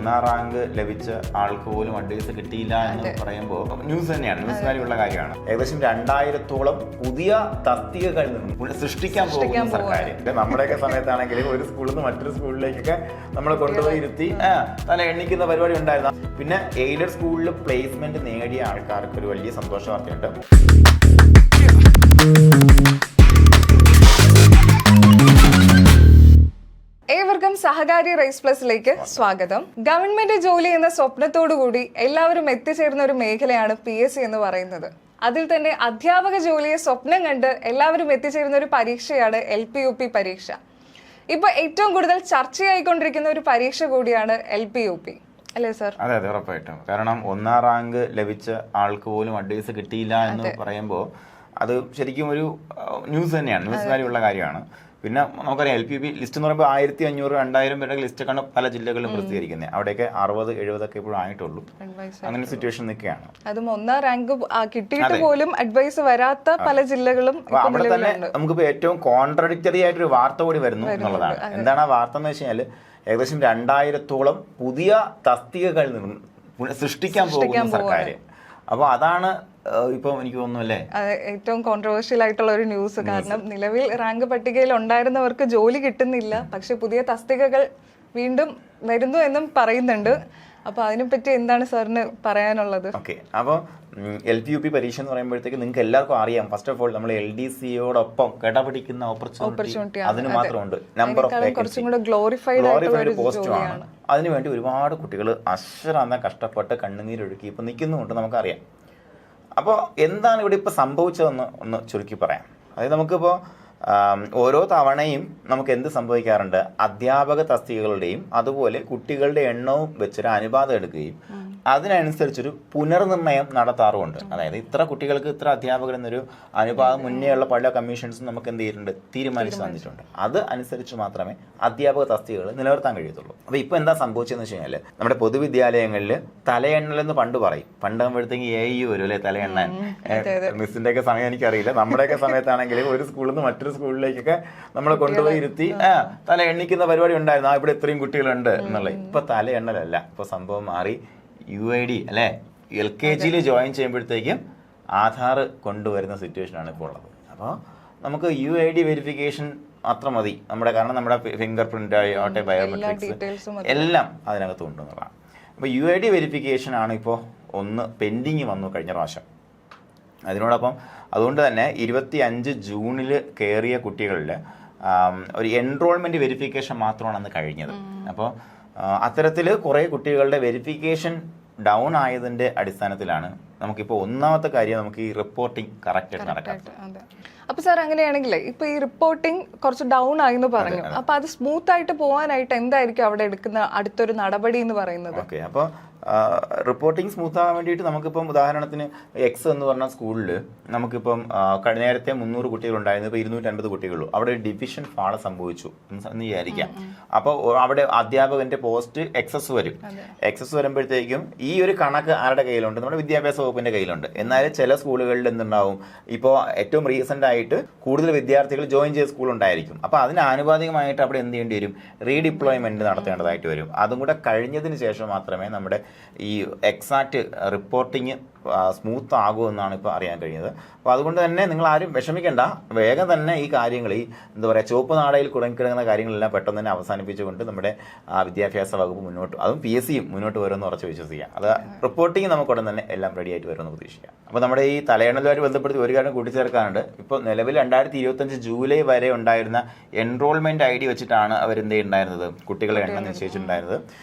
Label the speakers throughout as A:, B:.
A: ഒന്നാം റാങ്ക് ലഭിച്ച ആൾക്ക് പോലും അഡ്വൈസ് കിട്ടിയില്ല എന്ന് പറയുമ്പോൾ ന്യൂസ് തന്നെയാണ്, ന്യൂസ് വാല്യുള്ള കാര്യമാണ്. ഏകദേശം 2000-ഓളം പുതിയ തസ്തികകൾ സൃഷ്ടിക്കാൻ പോകുന്ന സർക്കാർ. നമ്മുടെയൊക്കെ സമയത്താണെങ്കിൽ ഒരു സ്കൂളിൽ നിന്ന് മറ്റൊരു സ്കൂളിലേക്കൊക്കെ നമ്മൾ കൊണ്ടുപോയി ഇരുത്തി നല്ല എണ്ണിക്കുന്ന പരിപാടി ഉണ്ടായിരുന്നു. പിന്നെ എയ്ഡഡ് സ്കൂളിൽ പ്ലേസ്മെന്റ് നേടിയ ആൾക്കാർക്ക് ഒരു വലിയ സന്തോഷ വാർത്തയുണ്ട്.
B: ഏവർക്കും സഹകാരി റൈസ് പ്ലസിലേക്ക് സ്വാഗതം. ഗവൺമെന്റ് ജോലി എന്ന സ്വപ്നത്തോടുകൂടി എല്ലാവരും എത്തിച്ചേർന്ന ഒരു മേഖലയാണ് PSC എന്ന് പറയുന്നത്. അതിൽ തന്നെ അധ്യാപക ജോലിയെ സ്വപ്നം കണ്ട് എല്ലാവരും എത്തിച്ചേരുന്ന ഒരു പരീക്ഷയാണ് LP-UP പരീക്ഷ. ഇപ്പൊ ഏറ്റവും കൂടുതൽ ചർച്ചയായിക്കൊണ്ടിരിക്കുന്ന ഒരു പരീക്ഷ കൂടിയാണ് LP-UP, അല്ലേ സർ?
A: അതെ അതെ, ഉറപ്പായിട്ടും. കാരണം ഒന്നാം റാങ്ക് ലഭിച്ച ആൾക്ക് പോലും അഡ്വൈസ് കിട്ടിയില്ല എന്ന് പറയുമ്പോൾ അത് ശരിക്കും ഒരു ന്യൂസ് തന്നെയാണ്, ന്യൂസ് വാല്യുള്ള കാര്യമാണ്. പിന്നെ നമുക്കറിയാം LP-UP ലിസ്റ്റ് എന്ന് പറയുമ്പോൾ 1500-2000 പേരുടെ ലിസ്റ്റൊക്കെയാണ് പല ജില്ലകളിലും പ്രസിദ്ധീകരിക്കുന്നത്. അവിടെയൊക്കെ 60-70 ഇപ്പോഴും ആയിട്ടുള്ളൂ. അങ്ങനെ സിറ്റുവേഷൻ നിൽക്കുകയാണ്.
B: അതും ഒന്നാം റാങ്ക് കിട്ടിയിട്ട് പോലും അഡ്വൈസ് വരാത്ത പല ജില്ലകളും.
A: അവിടെ തന്നെ നമുക്കിപ്പോൾ ഏറ്റവും കോൺട്രഡിക്ടറി ആയിട്ടൊരു വാർത്ത കൂടി വരുന്നു എന്നുള്ളതാണ്. എന്താണ് ആ വാർത്ത എന്ന് വെച്ച് കഴിഞ്ഞാൽ ഏകദേശം 2000-ഓളം പുതിയ തസ്തികകൾ സൃഷ്ടിക്കാൻ പോകുന്ന സർക്കാർ. അപ്പോൾ അതാണ് ഇപ്പൊ എനിക്ക് തോന്നുന്നു അല്ലേ
B: ഏറ്റവും കോൺട്രവേഴ്ഷ്യൽ ആയിട്ടുള്ള ഒരു ന്യൂസ്. കാരണം നിലവിൽ റാങ്ക് പട്ടികയിൽ ഉണ്ടായിരുന്നവർക്ക് ജോലി കിട്ടുന്നില്ല, പക്ഷെ പുതിയ തസ്തികകൾ വീണ്ടും വരുന്നു എന്നും പറയുന്നുണ്ട്. അപ്പൊ അതിനെപ്പറ്റി എന്താണ് സാറിന് പറയാനുള്ളത്?
A: ഓക്കെ, അപ്പോൾ LP-UP പരീക്ഷ എന്ന് പറയുമ്പോഴത്തേക്ക് നിങ്ങൾക്ക് എല്ലാവർക്കും അറിയാം, ഫസ്റ്റ് ഓഫ് ഓൾ നമ്മൾ LDCയോടൊപ്പം കിടപിടിക്കുന്ന ഓപ്പർച്യൂണിറ്റി അതിന് മാത്രമുണ്ട്. നമ്പർ ഓഫ് ഗ്ലോറിഫൈഡ് പോസ്റ്റുമാണ്. അതിനുവേണ്ടി ഒരുപാട് കുട്ടികൾ അശ്രാന്തം കഷ്ടപ്പെട്ട് കണ്ണുനീരൊഴുക്കി ഇപ്പൊ നിൽക്കുന്നുണ്ട്, നമുക്കറിയാം. അപ്പോൾ എന്താണ് ഇവിടെ ഇപ്പോൾ സംഭവിച്ചതെന്ന് ഒന്ന് ചുരുക്കി പറയാം. അതായത് നമുക്കിപ്പോൾ ഓരോ തവണയും നമുക്ക് എന്ത് സംഭവിക്കാറുണ്ട്, അധ്യാപക തസ്തികകളുടെയും അതുപോലെ കുട്ടികളുടെ എണ്ണവും വെച്ചൊരു അനുപാതം എടുക്കുകയും അതിനനുസരിച്ചൊരു പുനർനിർണ്ണയം നടത്താറുമുണ്ട്. അതായത് ഇത്ര കുട്ടികൾക്ക് ഇത്ര അധ്യാപകർ എന്നൊരു അനുപാതം മുന്നേയുള്ള പല കമ്മീഷൻസും നമുക്ക് എന്ത് ചെയ്തിട്ടുണ്ട്, തീരുമാനിച്ചു തന്നിട്ടുണ്ട്. അത് അനുസരിച്ച് മാത്രമേ അധ്യാപക തസ്തികകൾ നിലനിർത്താൻ കഴിയത്തുള്ളൂ. അപ്പോൾ ഇപ്പോൾ എന്താ സംഭവിച്ചതെന്ന് വെച്ച് കഴിഞ്ഞാൽ നമ്മുടെ പൊതുവിദ്യാലയങ്ങളിൽ തലയെണ്ണലെന്ന് പണ്ട് പറയും. പണ്ടാകുമ്പോഴത്തേക്ക് AU വരും അല്ലെ, തലയെണ്ണൻ. മിസ്സിന്റെ ഒക്കെ സമയം എനിക്കറിയില്ല. നമ്മുടെയൊക്കെ സമയത്താണെങ്കിൽ ഒരു സ്കൂളിൽ നിന്ന് മറ്റൊരു സ്കൂളിലേക്കൊക്കെ നമ്മൾ കൊണ്ടുപോയി ഇരുത്തി തല എണ്ണിക്കുന്ന പരിപാടി ഉണ്ടായിരുന്നു. ഇവിടെ ഇത്രയും കുട്ടികളുണ്ട് എന്നുള്ളത്. ഇപ്പൊ തല എണ്ണലല്ല, ഇപ്പൊ സംഭവം മാറി. UID അല്ലെ, LKG ജോയിൻ ചെയ്യുമ്പോഴത്തേക്കും ആധാർ കൊണ്ടുവരുന്ന സിറ്റുവേഷനാണ് ഇപ്പോൾ ഉള്ളത്. അപ്പോൾ നമുക്ക് UID വെരിഫിക്കേഷൻ മാത്രം മതി നമ്മുടെ, കാരണം നമ്മുടെ ഫിംഗർ പ്രിന്റ് ആവട്ടെ, ബയോമെട്രിക്സ് എല്ലാം അതിനകത്ത് കൊണ്ടുവന്നതാണ്. അപ്പോൾ UID വെരിഫിക്കേഷൻ ആണ് ഇപ്പോൾ ഒന്ന് പെൻഡിങ് വന്നു കഴിഞ്ഞ പ്രാവശ്യം. അതിനോടൊപ്പം അതുകൊണ്ട് തന്നെ 25 ജൂണിൽ കയറിയ കുട്ടികളിൽ ഒരു എൻറോൾമെന്റ് വെരിഫിക്കേഷൻ മാത്രമാണ് അന്ന് കഴിഞ്ഞത്. അപ്പോൾ അത്തരത്തിൽ കുറേ കുട്ടികളുടെ വെരിഫിക്കേഷൻ ഡൗൺ ആയതിന്റെ അടിസ്ഥാനത്തിലാണ് നമുക്കിപ്പോൾ ഒന്നാമത്തെ കാര്യം നമുക്ക് ഈ റിപ്പോർട്ടിംഗ് കറക്റ്റ് നടക്കാത്തത്.
B: അപ്പൊ സാർ അങ്ങനെയാണെങ്കിൽ ഇപ്പൊ ഈ റിപ്പോർട്ടിംഗ് കുറച്ച് ഡൗൺ ആയി എന്ന് പറഞ്ഞു. അപ്പൊ അത് സ്മൂത്ത് ആയിട്ട് പോകാനായിട്ട് എന്തായിരിക്കും അവിടെ എടുക്കുന്ന അടുത്തൊരു നടപടി എന്ന് പറയുന്നത്?
A: ഓക്കെ, അപ്പോൾ റിപ്പോർട്ടിംഗ് സ്മൂത്ത് ആകാൻ വേണ്ടിയിട്ട് നമുക്കിപ്പം ഉദാഹരണത്തിന് എക്സ് എന്ന് പറഞ്ഞ സ്കൂളിൽ നമുക്കിപ്പം നേരത്തെ 300 കുട്ടികളുണ്ടായിരുന്നു, ഇപ്പോൾ 250 കുട്ടികളുള്ളൂ. അവിടെ ഒരു ഡിവിഷൻ ഫാള് സംഭവിച്ചു എന്ന് വിചാരിക്കാം. അപ്പോൾ അവിടെ അധ്യാപകന്റെ പോസ്റ്റ് എക്സസ് വരും. എക്സസ് വരുമ്പോഴത്തേക്കും ഈ ഒരു കണക്ക് ആരുടെ കയ്യിലുണ്ട്, നമ്മുടെ വിദ്യാഭ്യാസ വകുപ്പിന്റെ കയ്യിലുണ്ട്. എന്നാൽ ചില സ്കൂളുകളിൽ എന്തുണ്ടാവും, ഇപ്പോൾ ഏറ്റവും റീസെന്റ് ആയിട്ട് കൂടുതൽ വിദ്യാർത്ഥികൾ ജോയിൻ ചെയ്ത സ്കൂൾ ഉണ്ടായിരിക്കും. അപ്പോൾ അതിന് ആനുപാതികമായിട്ട് അവിടെ എന്ത് ചെയ്യേണ്ടി വരും, റീഡിപ്ലോയ്മെന്റ് നടത്തേണ്ടതായിട്ട് വരും. അതും കൂടെ കഴിഞ്ഞതിന് ശേഷം മാത്രമേ നമ്മുടെ ഈ എക്സാക്ട് റിപ്പോർട്ടിങ് സ്മൂത്ത് ആകുമെന്നാണ് ഇപ്പോൾ അറിയാൻ കഴിയുന്നത്. അപ്പോൾ അതുകൊണ്ട് തന്നെ നിങ്ങൾ ആരും വിഷമിക്കേണ്ട, വേഗം തന്നെ ഈ കാര്യങ്ങൾ, ഈ എന്താ പറയുക, ചുവപ്പ് നാടയിൽ കുടുങ്ങിക്കിടങ്ങുന്ന കാര്യങ്ങളെല്ലാം പെട്ടെന്ന് തന്നെ അവസാനിപ്പിച്ചുകൊണ്ട് നമ്മുടെ വിദ്യാഭ്യാസ വകുപ്പ് മുന്നോട്ട്, അതും PSCയും മുന്നോട്ട് വരുമെന്ന് ഉറച്ച് വിശ്വസിക്കാം. അത് റിപ്പോർട്ടിങ് നമുക്ക് ഉടൻ തന്നെ എല്ലാം റെഡി ആയിട്ട് വരുമെന്ന് പ്രതീക്ഷിക്കാം. അപ്പോൾ നമ്മുടെ ഈ തലയെണ്ണലുമായിട്ട് ബന്ധപ്പെടുത്തി ഒരു കാര്യം കൂട്ടിച്ചേർക്കാനുണ്ട്. ഇപ്പോൾ നിലവിൽ 2025 ജൂലൈ വരെ ഉണ്ടായിരുന്ന എൻറോൾമെന്റ് ID വെച്ചിട്ടാണ് അവരെന്ത് ചെയ്യുന്നുണ്ടായിരുന്നത്, കുട്ടികളെ എണ്ണം നിശ്ചയിച്ചിട്ടുണ്ടായിരുന്നത്.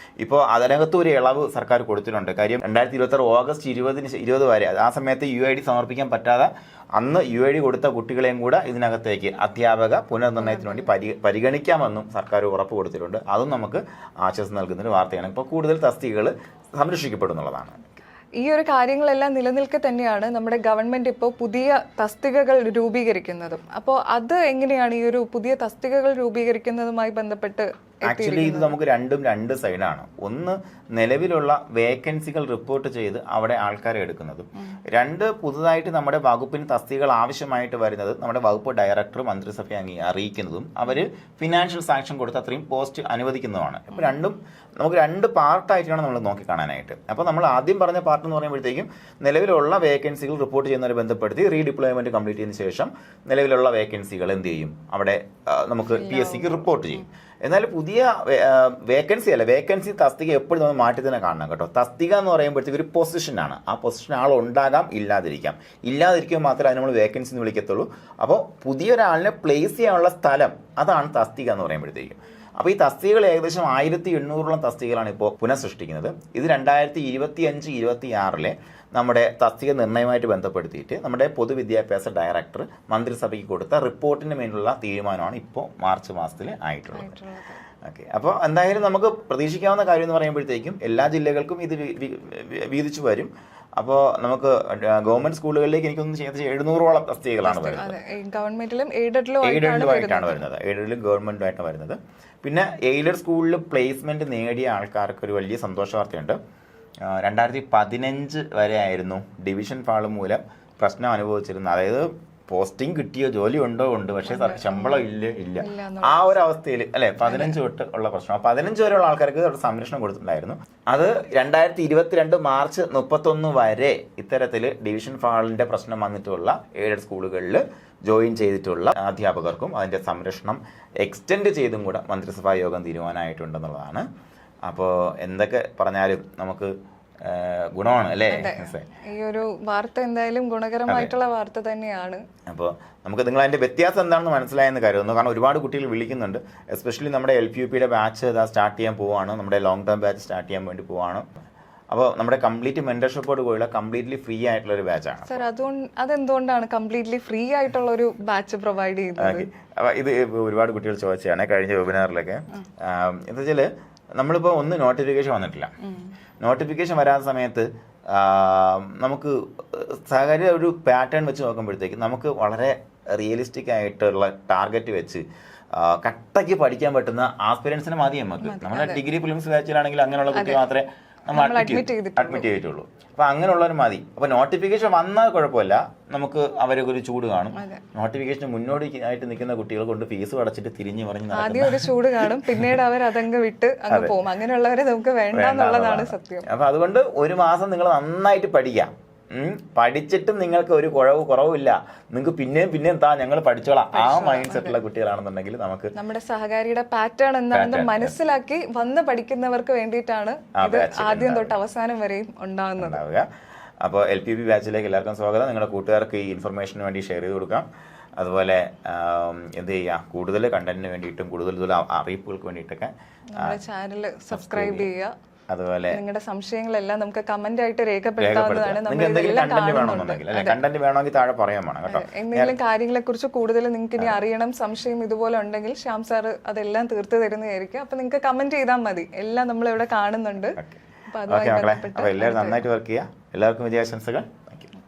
A: ഇപ്പോൾ അതിനകത്ത് ഒരു ഇളവ് സർക്കാർ കൊടുത്തിട്ടുണ്ട്. കാര്യം 2026 ഓഗസ്റ്റ് 20 വരെ, ആ സമയത്ത് UID സമർപ്പിക്കാൻ പറ്റാതെ അന്ന് UID കൊടുത്ത കുട്ടികളെയും കൂടെ ഇതിനകത്തേക്ക് അധ്യാപക പുനർനിർണ്ണയത്തിന് വേണ്ടി പരിഗണിക്കാമെന്നും സർക്കാർ ഉറപ്പ് കൊടുത്തിട്ടുണ്ട്. അതും നമുക്ക് ആശ്വാസം നൽകുന്ന ഒരു വാർത്തയാണ്. ഇപ്പോൾ കൂടുതൽ തസ്തികകൾ സംരക്ഷിക്കപ്പെടുന്നുള്ളതാണ്.
B: ഈ ഒരു കാര്യങ്ങളെല്ലാം നിലനിൽക്കെ തന്നെയാണ് നമ്മുടെ ഗവൺമെന്റ് ഇപ്പോൾ പുതിയ തസ്തികകൾ രൂപീകരിക്കുന്നതും. അപ്പോൾ അത് എങ്ങനെയാണ് ഈ ഒരു പുതിയ തസ്തികകൾ രൂപീകരിക്കുന്നതുമായി ബന്ധപ്പെട്ട്
A: ആക്ച്വലി ഇത് നമുക്ക് രണ്ട് സൈഡാണ്. ഒന്ന്, നിലവിലുള്ള വേക്കൻസികൾ റിപ്പോർട്ട് ചെയ്ത് അവിടെ ആൾക്കാരെ എടുക്കുന്നതും. രണ്ട്, പുതുതായിട്ട് നമ്മുടെ വകുപ്പിന് തസ്തികകൾ ആവശ്യമായിട്ട് വരുന്നത് നമ്മുടെ വകുപ്പ് ഡയറക്ടർ മന്ത്രിസഭയെ അറിയിക്കുന്നതും അവർ ഫിനാൻഷ്യൽ സാങ്ഷൻ കൊടുത്ത് അത്രയും പോസ്റ്റ് അനുവദിക്കുന്നതുമാണ്. അപ്പോൾ നമുക്ക് രണ്ട് പാർട്ടായിട്ടാണ് നമ്മൾ നോക്കിക്കാണാനായിട്ട്. അപ്പോൾ നമ്മൾ ആദ്യം പറഞ്ഞ പാർട്ട് എന്ന് പറയുമ്പോഴത്തേക്കും നിലവിലുള്ള വേക്കൻസികൾ റിപ്പോർട്ട് ചെയ്യുന്നവരെ ബന്ധപ്പെടുത്തി റീഡിപ്ലോയ്മെന്റ് കംപ്ലീറ്റ് ചെയ്തതിനു ശേഷം നിലവിലുള്ള വേക്കൻസികൾ എന്ത് ചെയ്യും, അവിടെ നമുക്ക് PSCക്ക് റിപ്പോർട്ട് ചെയ്യും. എന്നാൽ പുതിയ വേക്കൻസി തസ്തിക എപ്പോഴും നമ്മൾ മാറ്റി തന്നെ കാണണം കേട്ടോ. തസ്തിക എന്ന് പറയുമ്പോഴത്തേക്ക് ഒരു പൊസിഷനാണ്. ആ പൊസിഷൻ ആൾ ഉണ്ടാകാം, ഇല്ലാതിരിക്കുമ്പോൾ മാത്രമേ അത് നമ്മൾ വേക്കൻസി എന്ന് വിളിക്കത്തുള്ളൂ. അപ്പോൾ പുതിയൊരാളിനെ പ്ലേസ് ചെയ്യാനുള്ള സ്ഥലം, അതാണ് തസ്തിക എന്ന് പറയുമ്പോഴത്തേക്കും. അപ്പോൾ ഈ തസ്തികകൾ ഏകദേശം 1800ഓളം തസ്തികകളാണ് ഇപ്പോൾ പുനഃസൃഷ്ടിക്കുന്നത്. ഇത് 2025-26 നമ്മുടെ തസ്തിക നിർണ്ണയമായിട്ട് ബന്ധപ്പെടുത്തിയിട്ട് നമ്മുടെ പൊതുവിദ്യാഭ്യാസ ഡയറക്ടർ മന്ത്രിസഭയ്ക്ക് കൊടുത്ത റിപ്പോർട്ടിന് മേലുള്ള തീരുമാനമാണ് ഇപ്പോൾ മാർച്ച് മാസത്തിൽ ആയിട്ടുള്ളത്. ഓക്കെ, അപ്പോൾ എന്തായാലും നമുക്ക് പ്രതീക്ഷിക്കാവുന്ന കാര്യം എന്ന് പറയുമ്പോഴത്തേക്കും എല്ലാ ജില്ലകൾക്കും ഇത് വീതിച്ചു വരും. അപ്പോൾ നമുക്ക് ഗവൺമെന്റ് സ്കൂളുകളിലേക്ക് എനിക്കൊന്നും ചെയ്യാത്ത 700ഓളം തസ്തികകളാണ് വരുന്നത്.
B: ഗവൺമെന്റിലും
A: എയ്ഡഡിലുമായിട്ടാണ് വരുന്നത്. എയ്ഡഡിലും ഗവൺമെന്റുമായിട്ടാണ് വരുന്നത്. പിന്നെ എയ്ഡഡ് സ്കൂളിൽ പ്ലേസ്മെന്റ് നേടിയ ആൾക്കാർക്ക് ഒരു വലിയ സന്തോഷ വാർത്തയുണ്ട്. 2015 വരെ ആയിരുന്നു ഡിവിഷൻ ഫാള് മൂലം പ്രശ്നം അനുഭവിച്ചിരുന്നത്. അതായത് പോസ്റ്റിംഗ് കിട്ടിയോ, ജോലി ഉണ്ടോ, പക്ഷേ ശമ്പളം ഇല്ല ആ ഒരു അവസ്ഥയിൽ അല്ലെ 15 തൊട്ട് ഉള്ള പ്രശ്നം. 15 വരെയുള്ള ആൾക്കാർക്ക് സംരക്ഷണം കൊടുത്തിട്ടുണ്ടായിരുന്നു. അത് 2022 മാർച്ച് 31 വരെ ഇത്തരത്തിൽ ഡിവിഷൻ ഫാളിന്റെ പ്രശ്നം വന്നിട്ടുള്ള എയ്ഡഡ് സ്കൂളുകളിൽ ജോയിൻ ചെയ്തിട്ടുള്ള അധ്യാപകർക്കും അതിന്റെ സംരക്ഷണം എക്സ്റ്റെൻഡ് ചെയ്തും കൂടെ മന്ത്രിസഭാ യോഗം തീരുമാനമായിട്ടുണ്ടെന്നുള്ളതാണ്. അപ്പോൾ എന്തൊക്കെ പറഞ്ഞാലും നമുക്ക് ഗുണമാണ് അല്ലേ?
B: ഈ ഒരു വാർത്ത എന്തായാലും ഗുണകരമായിട്ടുള്ള വാർത്ത തന്നെയാണ്.
A: അപ്പോൾ നമുക്ക് നിങ്ങൾ അതിന്റെ വ്യത്യാസം എന്താണെന്ന് മനസ്സിലായെന്ന് കരുതുന്നു. കാരണം ഒരുപാട് കുട്ടികൾ വിളിക്കുന്നുണ്ട്. എസ്പെഷ്യലി നമ്മുടെ LPUPയുടെ ബാച്ച് സ്റ്റാർട്ട് ചെയ്യാൻ പോവാണ്. നമ്മുടെ ലോങ് ടേം ബാച്ച് സ്റ്റാർട്ട് ചെയ്യാൻ വേണ്ടി പോവാണ്. അപ്പോൾ നമ്മുടെ കംപ്ലീറ്റ് മെന്റർഷിപ്പോട് കൂടിയുള്ള കംപ്ലീറ്റ്ലി ഫ്രീ ആയിട്ടുള്ള ഒരു ബാച്ചാണ്.
B: സർ, അതെന്തുകൊണ്ടാണ് കംപ്ലീറ്റ്ലി ഫ്രീ ആയിട്ടുള്ള ഒരു ബാച്ച് പ്രൊവൈഡ് ചെയ്യുന്നത്?
A: അപ്പോൾ ഇത് ഒരുപാട് കുട്ടികൾ ചോദിച്ചതാണ് കഴിഞ്ഞ വെബിനാറിലൊക്കെ. എന്താ വെച്ചാൽ നമ്മളിപ്പോൾ ഒന്ന് നോട്ടിഫിക്കേഷൻ വന്നിട്ടില്ല. നോട്ടിഫിക്കേഷൻ വരാത്ത സമയത്ത് നമുക്ക് സഹകാരി ഒരു പാറ്റേൺ വെച്ച് നോക്കുമ്പോഴത്തേക്ക് നമുക്ക് വളരെ റിയലിസ്റ്റിക് ആയിട്ടുള്ള ടാർഗറ്റ് വെച്ച് കട്ടയ്ക്ക് പഠിക്കാൻ പറ്റുന്ന ആസ്പിരൻസിന് മതി നമുക്ക്. നമ്മുടെ ഡിഗ്രി പ്രിലിംസ് ബാച്ചിലാണെങ്കിൽ അങ്ങനെയുള്ള കുട്ടി മാത്രമേ നമ്മൾ അഡ്മിറ്റ് ചെയ്തിട്ടുള്ളൂ. അപ്പൊ അങ്ങനെയുള്ളവർ മതി. അപ്പൊ നോട്ടിഫിക്കേഷൻ വന്നാൽ കുഴപ്പമില്ല, നമുക്ക് അവരൊക്കെ ഒരു ചൂട് കാണും. നോട്ടിഫിക്കേഷന് മുന്നോടിയായിട്ട് നിൽക്കുന്ന കുട്ടികൾ കൊണ്ട് ഫീസ് അടച്ചിട്ട് തിരിഞ്ഞു പറഞ്ഞ്
B: ആദ്യം ഒരു ചൂട് കാണും, പിന്നീട് അവർ അതങ്ങ് വിട്ട് അങ്ങ് പോകും. അങ്ങനെയുള്ളവരെ നമുക്ക് വേണ്ട എന്നുള്ളതാണ് സത്യം.
A: അപ്പൊ അതുകൊണ്ട് ഒരു മാസം നിങ്ങൾ നന്നായിട്ട് പഠിക്കാം. പഠിച്ചിട്ടും നിങ്ങൾക്ക് ഒരു കുറവില്ല, നിങ്ങൾക്ക് പിന്നെയും ഞങ്ങൾ പഠിച്ചോളാം, ആ മൈൻഡ് സെറ്റുള്ള കുട്ടികളാണെന്നുണ്ടെങ്കിൽ നമുക്ക്
B: നമ്മുടെ സഹകാരിയുടെ പാറ്റേൺ എന്താണെന്ന് മനസ്സിലാക്കി വന്ന് പഠിക്കുന്നവർക്ക് വേണ്ടിയിട്ടാണ് ഇത് ആദ്യം തൊട്ട് അവസാനം വരെയും ഉണ്ടാവുക.
A: അപ്പോൾ LPUP ബാച്ചിലേക്ക് എല്ലാവർക്കും സ്വാഗതം. നിങ്ങളുടെ കൂട്ടുകാർക്ക് ഈ ഇൻഫർമേഷന് വേണ്ടി ഷെയർ ചെയ്ത് കൊടുക്കാം. അതുപോലെ എന്ത് ചെയ്യുക, കൂടുതൽ കണ്ടന്റിന് വേണ്ടിയിട്ടും കൂടുതൽ അറിയിപ്പുകൾക്ക് വേണ്ടിയിട്ടൊക്കെ
B: ചാനൽ സബ്സ്ക്രൈബ് ചെയ്യുക.
A: അതുപോലെ
B: നിങ്ങളുടെ സംശയങ്ങളെല്ലാം നമുക്ക് കമന്റ് ആയിട്ട് രേഖപ്പെടുത്താവുന്നതാണ്.
A: കണ്ടന്റ് വേണമെങ്കിൽ താഴെ പറയാൻ വേണം കേട്ടോ.
B: എന്തെങ്കിലും കാര്യങ്ങളെ കുറിച്ച് കൂടുതൽ നിങ്ങൾക്ക് ഇനി അറിയണം, സംശയം ഇതുപോലെ ഉണ്ടെങ്കിൽ ശ്യാം സാർ അതെല്ലാം തീർത്തു തരുന്നതായിരിക്കും. അപ്പൊ നിങ്ങൾക്ക് കമന്റ് ചെയ്താൽ മതി, എല്ലാം നമ്മൾ ഇവിടെ കാണുന്നുണ്ട്.
A: അപ്പൊ എല്ലാവരും നന്നായിട്ട് വർക്ക് ചെയ്യുക. എല്ലാവർക്കും വിജയാശംസകൾ.